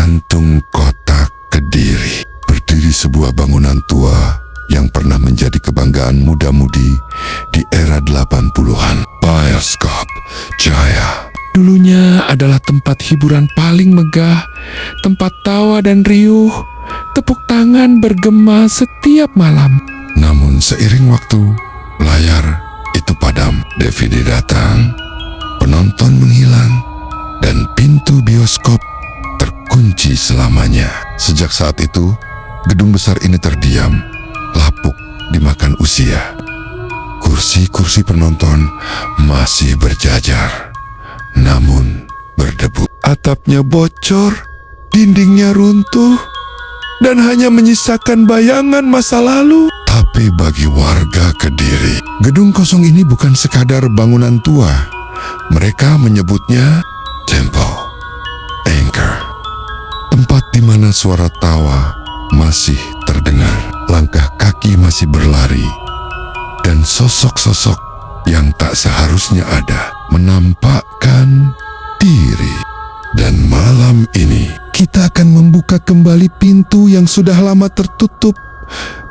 Jantung kota Kediri, berdiri sebuah bangunan tua yang pernah menjadi kebanggaan muda-mudi di era 80-an. Bioskop Jaya dulunya adalah tempat hiburan paling megah, tempat tawa dan riuh, tepuk tangan bergema setiap malam. Namun seiring waktu, layar itu padam, DVD datang, penonton menghilang, dan pintu bioskop terkunci selamanya. Sejak saat itu, gedung besar ini terdiam, lapuk dimakan usia. Kursi-kursi penonton masih berjajar, namun berdebu. Atapnya bocor, dindingnya runtuh, dan hanya menyisakan bayangan masa lalu. Tapi bagi warga Kediri, gedung kosong ini bukan sekadar bangunan tua. Mereka menyebutnya Temple Anchor, tempat di mana suara tawa masih terdengar, langkah kaki masih berlari, dan sosok-sosok yang tak seharusnya ada menampakkan diri. Dan malam ini kita akan membuka kembali pintu yang sudah lama tertutup,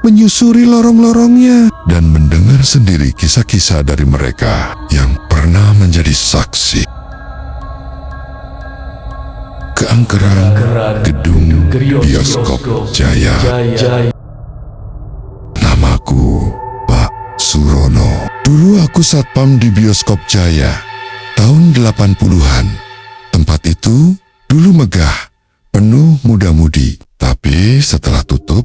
menyusuri lorong-lorongnya, dan mendengar sendiri kisah-kisah dari mereka yang pernah menjadi saksi. Keangkeran gedung bioskop Jaya. Namaku Pak Surono. Dulu aku satpam di bioskop Jaya tahun 80-an. Tempat itu dulu megah, penuh muda-mudi. Tapi setelah tutup,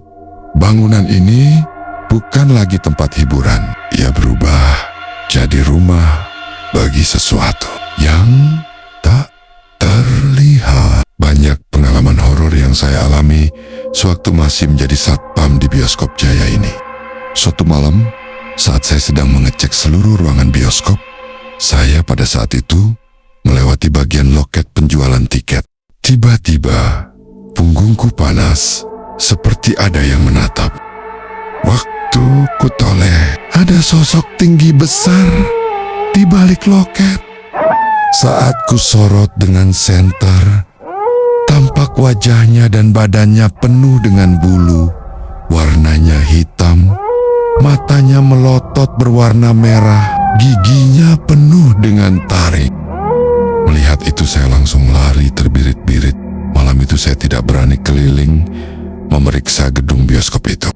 bangunan ini bukan lagi tempat hiburan. Ia berubah jadi rumah bagi sesuatu yang tak terlihat. Banyak pengalaman horor yang saya alami sewaktu masih menjadi satpam di bioskop Jaya ini. Suatu malam, saat saya sedang mengecek seluruh ruangan bioskop, saya pada saat itu melewati bagian loket penjualan tiket. Tiba-tiba, punggungku panas, seperti ada yang menatap. Waktu kutoleh, ada sosok tinggi besar di balik loket. Saat kusorot dengan senter, tampak wajahnya dan badannya penuh dengan bulu, warnanya hitam, matanya melotot berwarna merah, giginya penuh dengan taring. Melihat itu saya langsung lari terbirit-birit. Malam itu saya tidak berani keliling memeriksa gedung bioskop itu.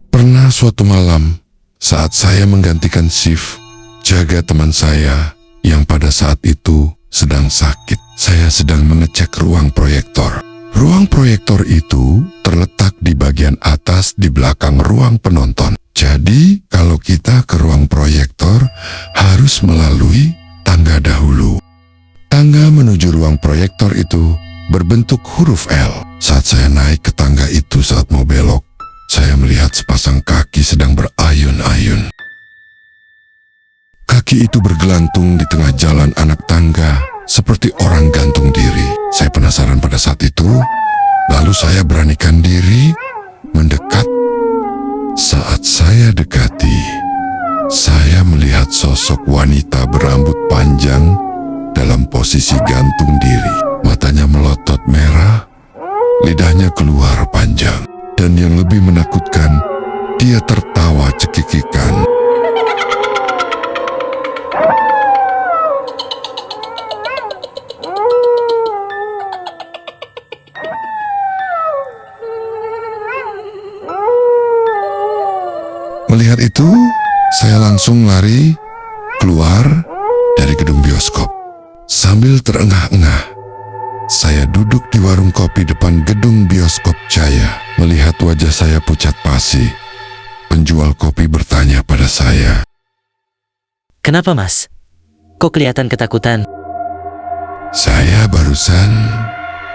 Pernah suatu malam, saat saya menggantikan shift, jaga teman saya yang pada saat itu sedang sakit, saya sedang mengecek ruang proyektor. Ruang proyektor itu terletak di bagian atas di belakang ruang penonton. Jadi, kalau kita ke ruang proyektor, harus melalui tangga dahulu. Tangga menuju ruang proyektor itu berbentuk huruf L. Saat saya naik ke tangga itu saat mau belok, saya melihat sepasang kaki sedang berayun-ayun. Kaki itu bergelantung di tengah jalan anak tangga, seperti orang gantung diri. Saya penasaran pada saat itu, lalu saya beranikan diri mendekat. Saat saya dekati, saya melihat sosok wanita berambut panjang dalam posisi gantung diri. Matanya melotot merah, lidahnya keluar panjang, dan yang lebih menakutkan, dia tertawa cekikikan. Melihat itu, saya langsung lari keluar dari gedung bioskop. Sambil terengah-engah, saya duduk di warung kopi depan gedung bioskop Jaya. Melihat wajah saya pucat pasi, penjual kopi bertanya pada saya, "Kenapa, Mas? Kok kelihatan ketakutan?" "Saya barusan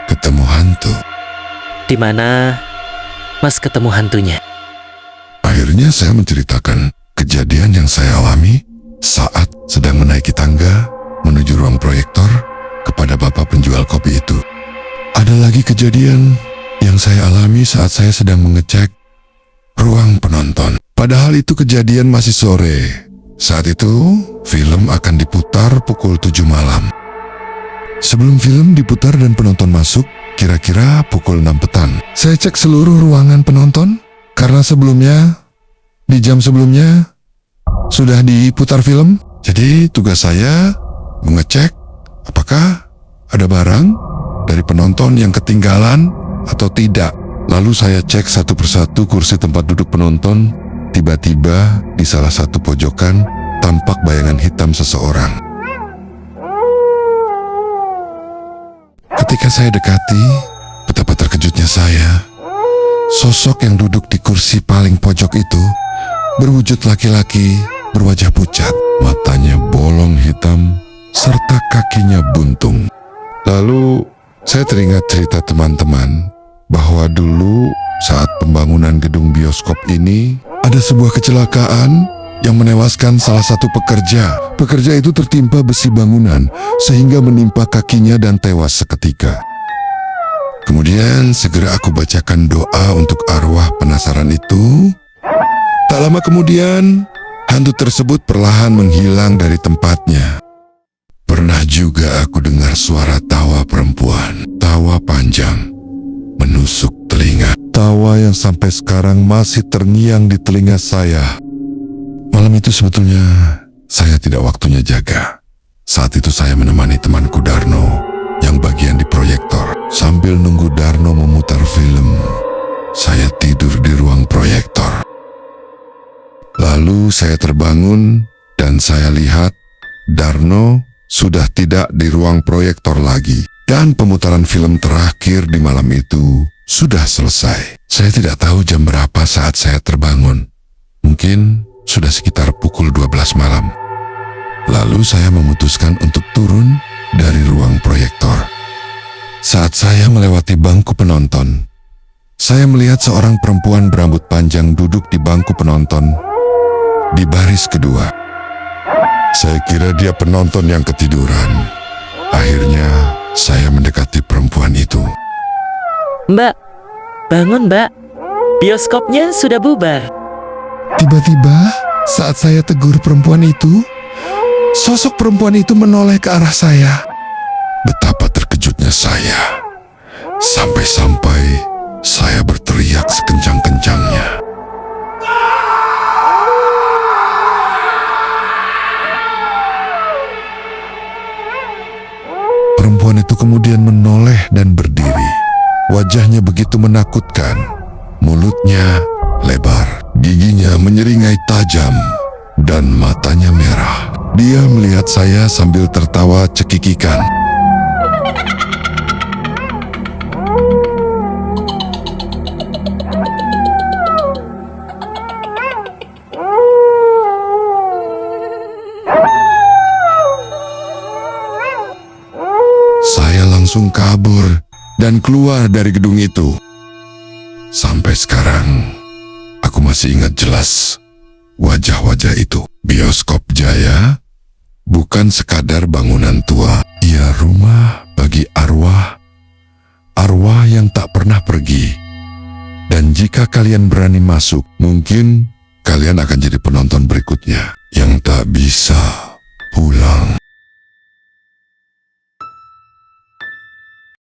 ketemu hantu." "Di mana Mas ketemu hantunya?" Akhirnya saya menceritakan kejadian yang saya alami saat sedang menaiki tangga menuju ruang proyektor kepada bapak penjual kopi itu. Ada lagi kejadian yang saya alami saat saya sedang mengecek ruang penonton. Padahal itu kejadian masih sore. Saat itu film akan diputar pukul 7 malam. Sebelum film diputar dan penonton masuk, kira-kira pukul 6 petang. Saya cek seluruh ruangan penonton, karena sebelumnya, di jam sebelumnya, sudah diputar film. Jadi tugas saya mengecek apakah ada barang dari penonton yang ketinggalan atau tidak. Lalu saya cek satu persatu kursi tempat duduk penonton. Tiba-tiba di salah satu pojokan tampak bayangan hitam seseorang. Ketika saya dekati, betapa terkejutnya saya. Sosok yang duduk di kursi paling pojok itu berwujud laki-laki berwajah pucat, matanya bolong hitam, serta kakinya buntung. Lalu saya teringat cerita teman-teman bahwa dulu saat pembangunan gedung bioskop ini ada sebuah kecelakaan yang menewaskan salah satu pekerja. Pekerja itu tertimpa besi bangunan sehingga menimpa kakinya dan tewas seketika. Kemudian segera aku bacakan doa untuk arwah penasaran itu. Tak lama kemudian, hantu tersebut perlahan menghilang dari tempatnya. Pernah juga aku dengar suara tawa perempuan, tawa panjang, menusuk telinga. Tawa yang sampai sekarang masih terngiang di telinga saya. Malam itu sebetulnya saya tidak waktunya jaga. Saat itu saya menemani temanku Darno yang bagian di proyektor. Sambil nunggu Darno memutar film, saya tidur di ruang proyektor. Lalu saya terbangun dan saya lihat Darno sudah tidak di ruang proyektor lagi. Dan pemutaran film terakhir di malam itu sudah selesai. Saya tidak tahu jam berapa saat saya terbangun. Mungkin sudah sekitar pukul 12 malam. Lalu saya memutuskan untuk turun dari ruang proyektor. Saat saya melewati bangku penonton, saya melihat seorang perempuan berambut panjang duduk di bangku penonton di baris kedua. Saya kira dia penonton yang ketiduran. Akhirnya saya mendekati perempuan itu. Mbak, bangun mbak. Bioskopnya sudah bubar. Tiba-tiba saat saya tegur perempuan itu, sosok perempuan itu menoleh ke arah saya. Betapa terkejutnya saya. Sampai-sampai saya berteriak sekencang-kencangnya. Perempuan itu kemudian menoleh dan berdiri. Wajahnya begitu menakutkan. Mulutnya lebar, giginya menyeringai tajam, dan matanya merah. Dia melihat saya sambil tertawa cekikikan. Saya langsung kabur dan keluar dari gedung itu. Sampai sekarang, aku masih ingat jelas wajah-wajah itu. Bioskop Jaya bukan sekadar bangunan tua, ia rumah bagi arwah yang tak pernah pergi. Dan jika kalian berani masuk, mungkin kalian akan jadi penonton berikutnya yang tak bisa pulang.